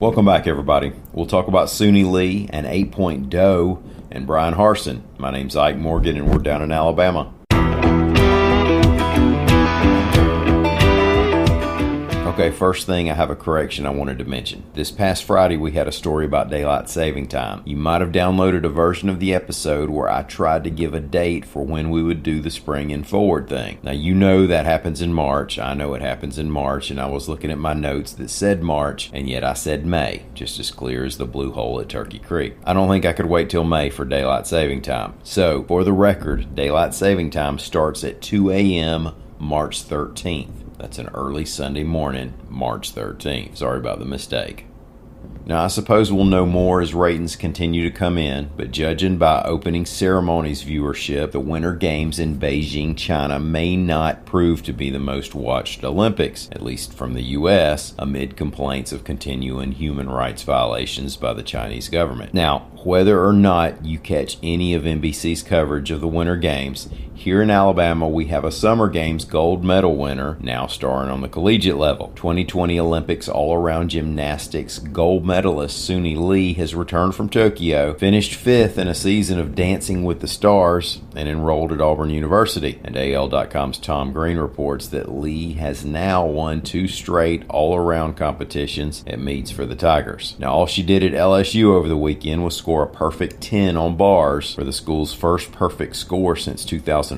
Welcome back, everybody. We'll talk about Suni Lee and 8-point doe and Bryan Harsin. My name's Ike Morgan, and we're down in Alabama. Okay, first thing, I have a correction I wanted to mention. This past Friday, we had a story about daylight saving time. You might have downloaded a version of the episode where I tried to give a date for when we would do the spring and forward thing. Now, you know that happens in March. I know it happens in March, and I was looking at my notes that said March, and yet I said May, just as clear as the blue hole at Turkey Creek. I don't think I could wait till May for daylight saving time. So, for the record, daylight saving time starts at 2 a.m. March 13th. That's an early Sunday morning, March 13th. Sorry about the mistake. Now, I suppose we'll know more as ratings continue to come in, but judging by opening ceremonies viewership, the Winter Games in Beijing, China may not prove to be the most watched Olympics, at least from the U.S., amid complaints of continuing human rights violations by the Chinese government. Now, whether or not you catch any of NBC's coverage of the Winter Games, here in Alabama we have a Summer Games gold medal winner, now starring on the collegiate level. 2020 Olympics all-around gymnastics gold medalist Suni Lee has returned from Tokyo, finished 5th in a season of Dancing with the Stars, and enrolled at Auburn University. And AL.com's Tom Green reports that Lee has now won 2 straight all-around competitions at meets for the Tigers. Now, all she did at LSU over the weekend was score a perfect 10 on bars for the school's first perfect score since 2004.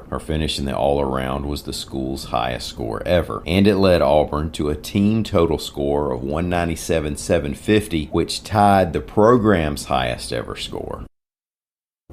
Her finish in the all-around was the school's highest score ever, and it led Auburn to a team total score of 197,750, which tied the program's highest ever score.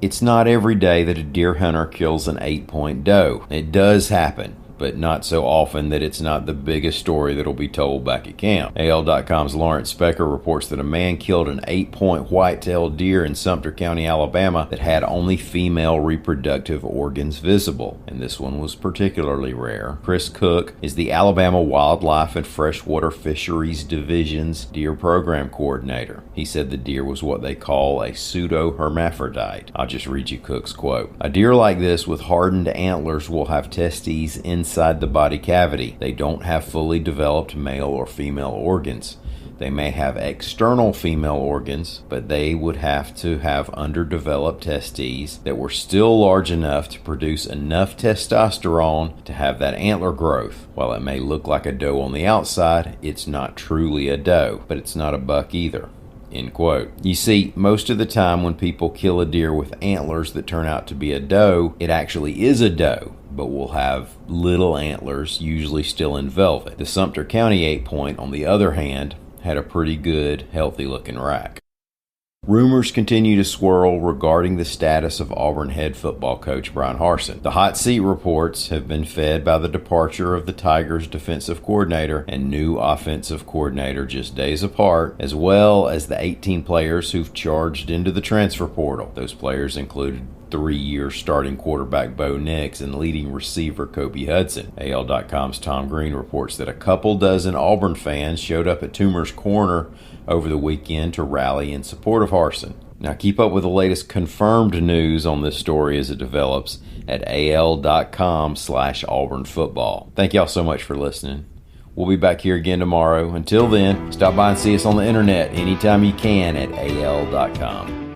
It's not every day that a deer hunter kills an 8-point doe. It does happen, but not so often that it's not the biggest story that'll be told back at camp. AL.com's Lawrence Specker reports that a man killed an 8-point white-tailed deer in Sumter County, Alabama that had only female reproductive organs visible, and this one was particularly rare. Chris Cook is the Alabama Wildlife and Freshwater Fisheries Division's deer program coordinator. He said the deer was what they call a pseudo-hermaphrodite. I'll just read you Cook's quote. "A deer like this with hardened antlers will have testes inside the body cavity. They don't have fully developed male or female organs. They may have external female organs, but they would have to have underdeveloped testes that were still large enough to produce enough testosterone to have that antler growth. While it may look like a doe on the outside, it's not truly a doe, but it's not a buck either." End quote. You see, most of the time when people kill a deer with antlers that turn out to be a doe, it actually is a doe, but will have little antlers, usually still in velvet. The Sumter County 8-point, on the other hand, had a pretty good, healthy-looking rack. Rumors continue to swirl regarding the status of Auburn head football coach Bryan Harsin. The hot seat reports have been fed by the departure of the Tigers' defensive coordinator and new offensive coordinator just days apart, as well as the 18 players who've charged into the transfer portal. Those players included 3-year starting quarterback Bo Nix and leading receiver Kobe Hudson. AL.com's Tom Green reports that a couple dozen Auburn fans showed up at Toomer's Corner over the weekend to rally in support of Harsin. Now, keep up with the latest confirmed news on this story as it develops at al.com/Auburn football. Thank y'all so much for listening. We'll be back here again tomorrow. Until then, stop by and see us on the internet anytime you can at al.com.